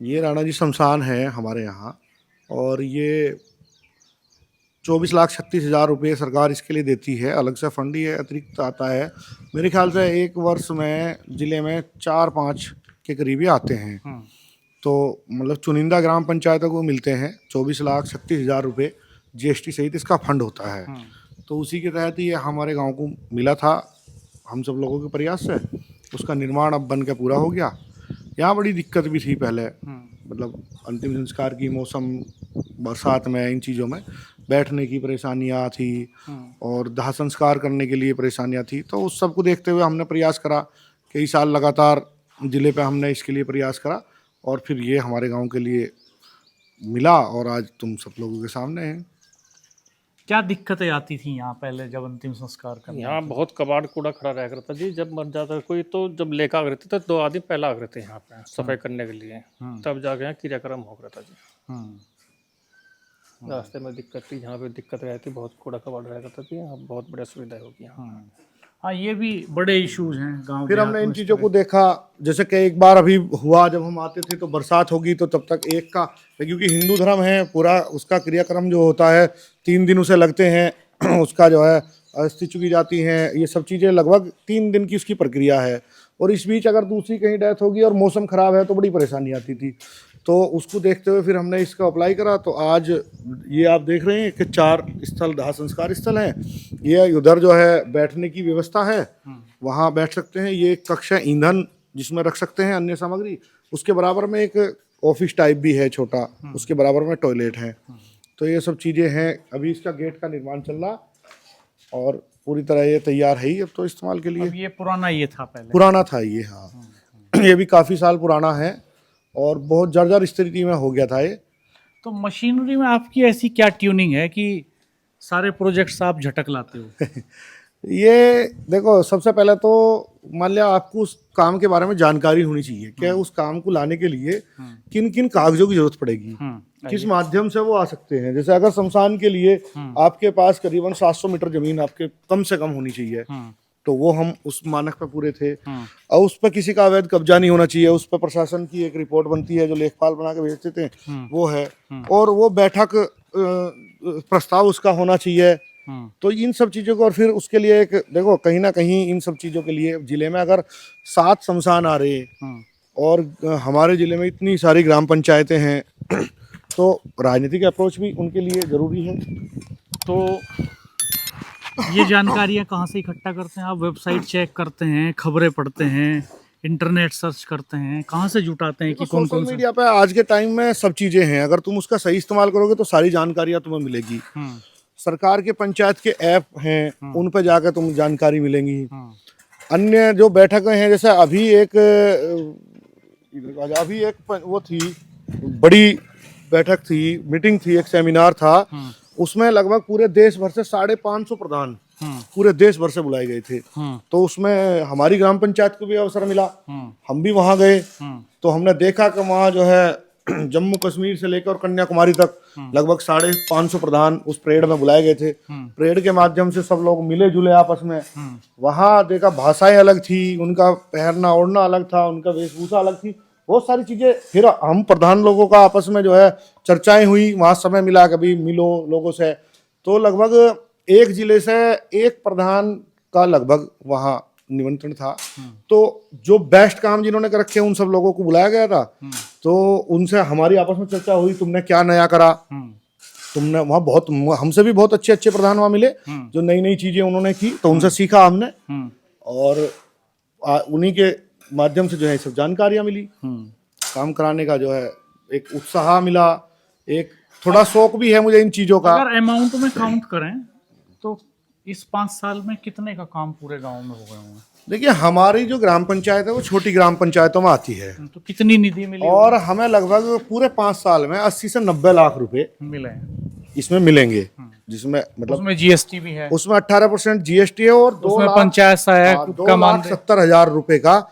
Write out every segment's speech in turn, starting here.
ये राणा जी शमशान है हमारे यहाँ, और ये 24,36,000 रुपये सरकार इसके लिए देती है। अलग से फंड ये अतिरिक्त आता है। मेरे ख्याल से एक वर्ष में जिले में 4-5 के करीब ही आते हैं। तो मतलब चुनिंदा ग्राम पंचायतों को मिलते हैं 24,36,000 रुपये, जीएसटी सहित इसका फंड होता है। तो उसी के तहत ये हमारे गांव को मिला था, हम सब लोगों के प्रयास से। उसका निर्माण अब बन के पूरा हो गया। यहाँ बड़ी दिक्कत भी थी पहले, मतलब अंतिम संस्कार की मौसम, बरसात में, इन चीज़ों में बैठने की परेशानियाँ थी और दाह संस्कार करने के लिए परेशानियाँ थी। तो उस सब को देखते हुए हमने प्रयास करा, कई साल लगातार ज़िले पे हमने इसके लिए प्रयास करा, और फिर ये हमारे गांव के लिए मिला, और आज तुम सब लोगों के सामने है। क्या दिक्कतें आती थी यहाँ पहले जब अंतिम संस्कार करने? यहाँ बहुत कबाड़ कूड़ा खड़ा रहा करता जी। जब मर जाता कोई तो जब लेकर आ गए थे तो 2 आदमी पहले आ गए थे यहाँ पे सफाई करने के लिए, तब जाके यहाँ क्रियाक्रम हो रहा था जी। रास्ते में दिक्कत थी, यहाँ पे दिक्कत रहती, बहुत कूड़ा कबाड़ रहा करता थी। यहाँ बहुत बढ़िया सुविधा होगी यहाँ। हाँ, ये भी बड़े इश्यूज हैं गांव। फिर हमने इन चीज़ों को देखा, जैसे कि एक बार अभी हुआ, जब हम आते थे तो बरसात होगी तो तब तक एक का, क्योंकि हिंदू धर्म है पूरा, उसका क्रियाक्रम जो होता है 3 दिन उसे लगते हैं उसका जो है अस्थि चुकी जाती हैं, ये सब चीज़ें लगभग 3 दिन की उसकी प्रक्रिया है। और इस बीच अगर दूसरी कहीं डेथ होगी और मौसम ख़राब है तो बड़ी परेशानी आती थी। तो उसको देखते हुए फिर हमने इसका अप्लाई करा। तो आज ये आप देख रहे हैं कि 4 स्थल दाह संस्कार स्थल हैं। ये उधर जो है बैठने की व्यवस्था है, वहाँ बैठ सकते हैं। ये एक कक्ष है ईंधन जिसमें रख सकते हैं अन्य सामग्री। उसके बराबर में एक ऑफिस टाइप भी है छोटा, उसके बराबर में टॉयलेट है। तो ये सब चीज़ें हैं। अभी इसका गेट का निर्माण चल रहा और पूरी तरह ये तैयार है ही अब तो इस्तेमाल के लिए। अब ये पुराना ये था पहले? पुराना था ये, हाँ। ये भी काफ़ी साल पुराना है और बहुत जर्जर स्थिति में हो गया था ये। तो मशीनरी में आपकी ऐसी क्या ट्यूनिंग है कि सारे प्रोजेक्ट्स आप झटक लाते हो? ये देखो, सबसे पहले तो मान लिया आपको उस काम के बारे में जानकारी होनी चाहिए कि उस काम को लाने के लिए किन किन कागजों की जरूरत पड़ेगी, किस माध्यम से वो आ सकते हैं। जैसे अगर शमशान के लिए आपके पास करीबन 700 मीटर जमीन आपके कम से कम होनी चाहिए, तो वो हम उस मानक पे पूरे थे। और उस पर किसी का अवैध कब्जा नहीं होना चाहिए, उस पर प्रशासन की एक रिपोर्ट बनती है जो लेखपाल बना के भेजते थे, वो है। और वो बैठक प्रस्ताव उसका होना चाहिए। तो इन सब चीज़ों को, और फिर उसके लिए एक देखो, कहीं ना कहीं इन सब चीज़ों के लिए जिले में अगर 7 शमशान आ रहे और हमारे जिले में इतनी सारी ग्राम पंचायतें हैं तो राजनीतिक अप्रोच भी उनके लिए ज़रूरी है। तो ये जानकारियाँ कहाँ से इकट्ठा करते हैं आप? वेबसाइट चेक करते हैं, खबरें पढ़ते हैं, इंटरनेट सर्च करते हैं, कहाँ से जुटाते हैं कि कौन कौन सोशल मीडिया पे आज के टाइम में सब चीज़ें हैं। अगर तुम उसका सही इस्तेमाल करोगे तो सारी जानकारियाँ तुम्हें मिलेगी। सरकार के पंचायत के ऐप हैं, उन पर जाकर तुम जानकारी मिलेंगी। अन्य जो बैठकें हैं, जैसे अभी एक वो थी, बड़ी बैठक थी, मीटिंग थी, एक सेमिनार था। उसमें लगभग पूरे देश भर से 550 प्रधान पूरे देश भर से बुलाए गए थे। तो उसमें हमारी ग्राम पंचायत को भी अवसर मिला, हम भी वहां गए। तो हमने देखा कि वहाँ जो है जम्मू कश्मीर से लेकर कन्याकुमारी तक लगभग 550 प्रधान उस परेड में बुलाए गए थे। परेड के माध्यम से सब लोग मिले जुले आपस में। वहाँ देखा भाषाएं अलग थी, उनका पहनना ओढ़ना अलग था, उनका वेशभूषा अलग थी, बहुत सारी चीजें। फिर हम प्रधान लोगों का आपस में जो है चर्चाएं हुई, वहाँ समय मिला, कभी मिलो लोगों से। तो लगभग एक जिले से एक प्रधान का लगभग वहाँ निमंत्रण था। तो जो बेस्ट काम जिन्होंने कर रखे उन सब लोगों को बुलाया गया था। तो उनसे हमारी आपस में चर्चा हुई, तुमने क्या नया करा, तुमने वहाँ बहुत, हमसे भी बहुत अच्छे अच्छे प्रधान वहाँ मिले जो नई नई चीजें उन्होंने की, तो उनसे सीखा हमने। और उन्हीं के माध्यम से जो है सब जानकारियां मिली। काम कराने का जो है एक उत्साह मिला, एक थोड़ा शौक भी है मुझे इन चीजों का। अगर अमाउंट में काउंट करें तो इस 5 साल में कितने का काम पूरे गांव में हो गए होंगे? देखिए, हमारी जो ग्राम पंचायत है वो छोटी ग्राम पंचायतों में आती है। तो कितनी निधि मिली? और हमें लगभग पूरे 5 साल में 80 से 90 लाख रुपए मिले हैं इसमें मिलेंगे, जिसमें मतलब उसमें जीएसटी भी है, उसमें 18% जीएसटी है और 2 उसमें लाख पंचायत सहायक का मान 2,70,000 रुपए का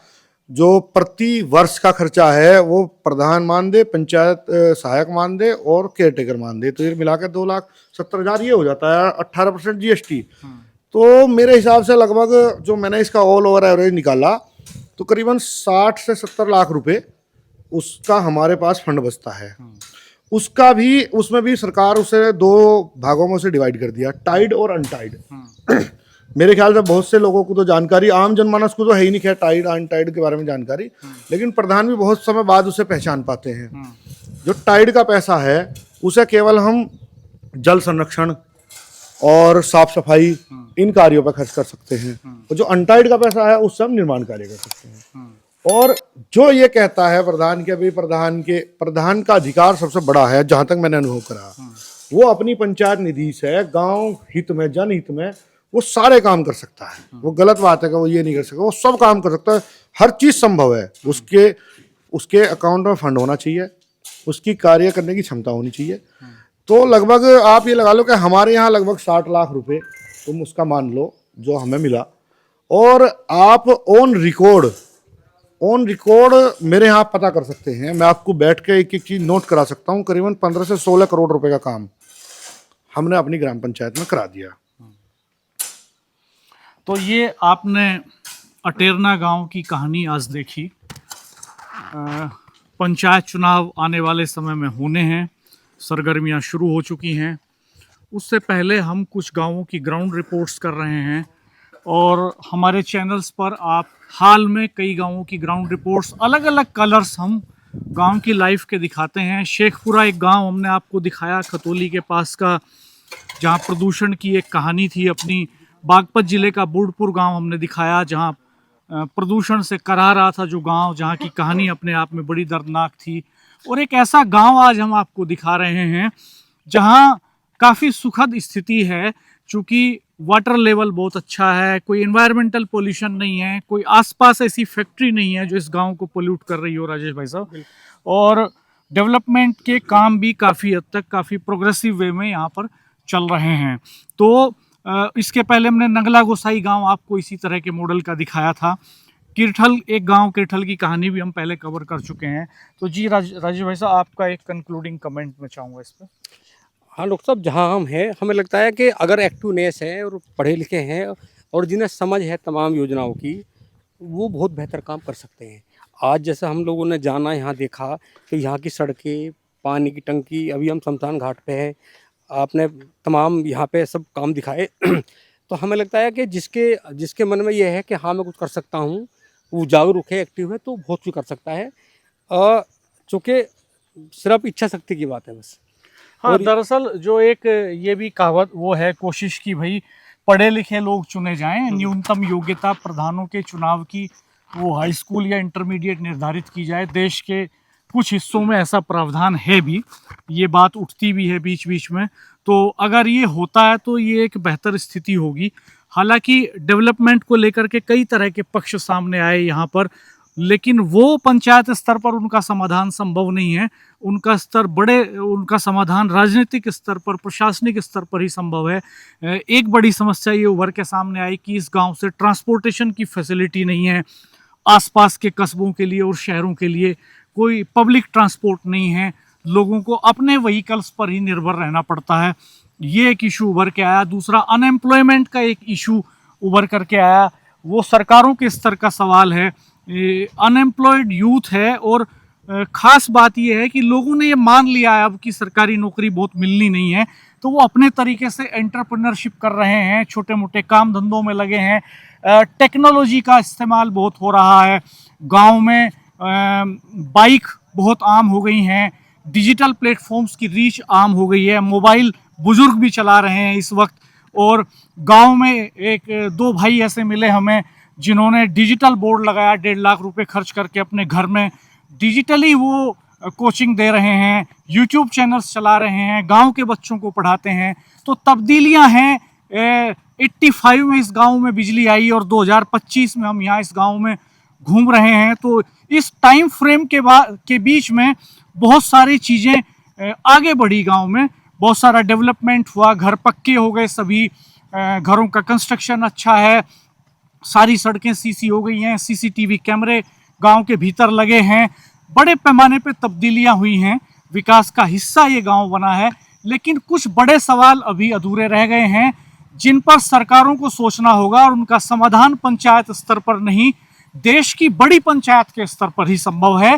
जो प्रति वर्ष का खर्चा है वो प्रधान मान दे, पंचायत सहायक मान दे और केयरटेकर मान दे। तो ये मिलाकर 2,70,000 ये हो जाता है, 18% जीएसटी। तो मेरे हिसाब से लगभग जो मैंने इसका ऑल ओवर एवरेज निकाला तो करीबन 60 से 70 लाख रुपए उसका हमारे पास फंड बचता है, उसका भी, उसमें भी सरकार उसे 2 भागों में उसे डिवाइड कर दिया, टाइड और अनटाइड। मेरे ख्याल से बहुत से लोगों को तो जानकारी, आम जनमानस को तो है ही नहीं खैर टाइड अनटाइड के बारे में जानकारी, लेकिन प्रधान भी बहुत समय बाद उसे पहचान पाते हैं। जो टाइड का पैसा है उसे केवल हम जल संरक्षण और साफ सफाई इन कार्यों पर खर्च कर सकते हैं, और जो अनटाइड का पैसा है उससे हम निर्माण कार्य कर सकते हैं। और जो ये कहता है प्रधान के, अभी प्रधान का अधिकार सबसे बड़ा है, जहां तक मैंने अनुभव करा, वो अपनी पंचायत निधि से गांव हित में, जनहित में वो सारे काम कर सकता है। वो गलत बात है कि वो ये नहीं कर सकता, वो सब काम कर सकता है, हर चीज संभव है। उसके अकाउंट में फंड होना चाहिए, उसकी कार्य करने की क्षमता होनी चाहिए। तो लगभग आप ये लगा लो कि हमारे यहाँ लगभग 60 लाख रुपए तुम उसका मान लो जो हमें मिला, और आप ऑन रिकॉर्ड मेरे यहाँ पता कर सकते हैं। मैं आपको बैठ के एक एक चीज नोट करा सकता हूँ। करीबन 15 से 16 करोड़ रुपए का काम हमने अपनी ग्राम पंचायत में करा दिया। तो ये आपने अटेरना गांव की कहानी आज देखी। पंचायत चुनाव आने वाले समय में होने हैं, सरगर्मियां शुरू हो चुकी हैं। उससे पहले हम कुछ गांवों की ग्राउंड रिपोर्ट्स कर रहे हैं, और हमारे चैनल्स पर आप हाल में कई गांवों की ग्राउंड रिपोर्ट्स, अलग अलग कलर्स हम गांव की लाइफ के दिखाते हैं। शेखपुरा एक गांव हमने आपको दिखाया खतौली के पास का, जहां प्रदूषण की एक कहानी थी अपनी। बागपत जिले का बुढ़पुर गांव हमने दिखाया, जहां प्रदूषण से करा रहा था जो गांव, जहां की कहानी अपने आप में बड़ी दर्दनाक थी। और एक ऐसा गांव आज हम आपको दिखा रहे हैं जहां काफ़ी सुखद स्थिति है, चूँकि वाटर लेवल बहुत अच्छा है, कोई एनवायरमेंटल पोल्यूशन नहीं है, कोई आसपास ऐसी फैक्ट्री नहीं है जो इस गांव को पोल्यूट कर रही हो राजेश भाई साहब। और डेवलपमेंट के काम भी काफ़ी हद तक, काफ़ी प्रोग्रेसिव वे में यहाँ पर चल रहे हैं। तो इसके पहले हमने नंगला गोसाई गांव आपको इसी तरह के मॉडल का दिखाया था। किरठल एक गांव, किरठल की कहानी भी हम पहले कवर कर चुके हैं। तो जी राजेश भाई साहब, आपका एक कंक्लूडिंग कमेंट मैं चाहूँगा इस पर। हाँ डॉक्टर साहब, जहाँ हम हैं हमें लगता है कि अगर एक्टिवनेस है और पढ़े लिखे हैं और जिन्हें समझ है तमाम योजनाओं की, वो बहुत बेहतर काम कर सकते हैं। आज जैसा हम लोगों ने जाना, यहाँ देखा कि यहाँ की सड़कें, पानी की टंकी, अभी हम शमशान घाट पे हैं, आपने तमाम यहाँ पे सब काम दिखाए। तो हमें लगता है कि जिसके मन में ये है कि हाँ मैं कुछ कर सकता हूँ, वो जागरूक है, एक्टिव है, तो बहुत कुछ कर सकता है। चूँकि सिर्फ इच्छा शक्ति की बात है बस। हाँ, दरअसल जो एक ये भी कहावत वो है, कोशिश की भाई पढ़े लिखे लोग चुने जाएं, न्यूनतम योग्यता प्रधानों के चुनाव की वो हाई स्कूल या इंटरमीडिएट निर्धारित की जाए। देश के कुछ हिस्सों में ऐसा प्रावधान है भी, ये बात उठती भी है बीच बीच में। तो अगर ये होता है तो ये एक बेहतर स्थिति होगी। हालांकि डेवलपमेंट को लेकर के कई तरह के पक्ष सामने आए यहाँ पर, लेकिन वो पंचायत स्तर पर उनका समाधान संभव नहीं है। उनका समाधान राजनीतिक स्तर पर, प्रशासनिक स्तर पर ही संभव है। एक बड़ी समस्या ये उभर के सामने आई कि इस गांव से ट्रांसपोर्टेशन की फैसिलिटी नहीं है। आसपास के कस्बों के लिए और शहरों के लिए कोई पब्लिक ट्रांसपोर्ट नहीं है, लोगों को अपने व्हीकल्स पर ही निर्भर रहना पड़ता है। ये एक इशू उभर के आया। दूसरा, अनएम्प्लॉयमेंट का एक इशू उभर करके आया, वो सरकारों के स्तर का सवाल है। अनएम्प्लॉयड यूथ है, और ख़ास बात यह है कि लोगों ने ये मान लिया है अब कि सरकारी नौकरी बहुत मिलनी नहीं है, तो वो अपने तरीके से एंटरप्रेन्योरशिप कर रहे हैं, छोटे मोटे काम धंधों में लगे हैं। टेक्नोलॉजी का इस्तेमाल बहुत हो रहा है गांव में, बाइक बहुत आम हो गई हैं, डिजिटल प्लेटफॉर्म्स की रीच आम हो गई है, मोबाइल बुजुर्ग भी चला रहे हैं इस वक्त। और गांव में एक 2 भाई ऐसे मिले हमें जिन्होंने डिजिटल बोर्ड लगाया, 1.5 लाख रुपए खर्च करके अपने घर में डिजिटली वो कोचिंग दे रहे हैं, यूट्यूब चैनल्स चला रहे हैं, गांव के बच्चों को पढ़ाते हैं। तो तब्दीलियां हैं। 85 में इस गांव में बिजली आई और 2025 में हम यहाँ इस गांव में घूम रहे हैं। तो इस टाइम फ्रेम के बीच में बहुत सारी चीज़ें आगे बढ़ी, गांव में बहुत सारा डेवलपमेंट हुआ, घर पक्के हो गए, सभी घरों का कंस्ट्रक्शन अच्छा है, सारी सड़कें सीसी हो गई हैं, सीसीटीवी कैमरे गांव के भीतर लगे हैं, बड़े पैमाने पे तब्दीलियां हुई हैं, विकास का हिस्सा ये गांव बना है। लेकिन कुछ बड़े सवाल अभी अधूरे रह गए हैं जिन पर सरकारों को सोचना होगा, और उनका समाधान पंचायत स्तर पर नहीं, देश की बड़ी पंचायत के स्तर पर ही संभव है।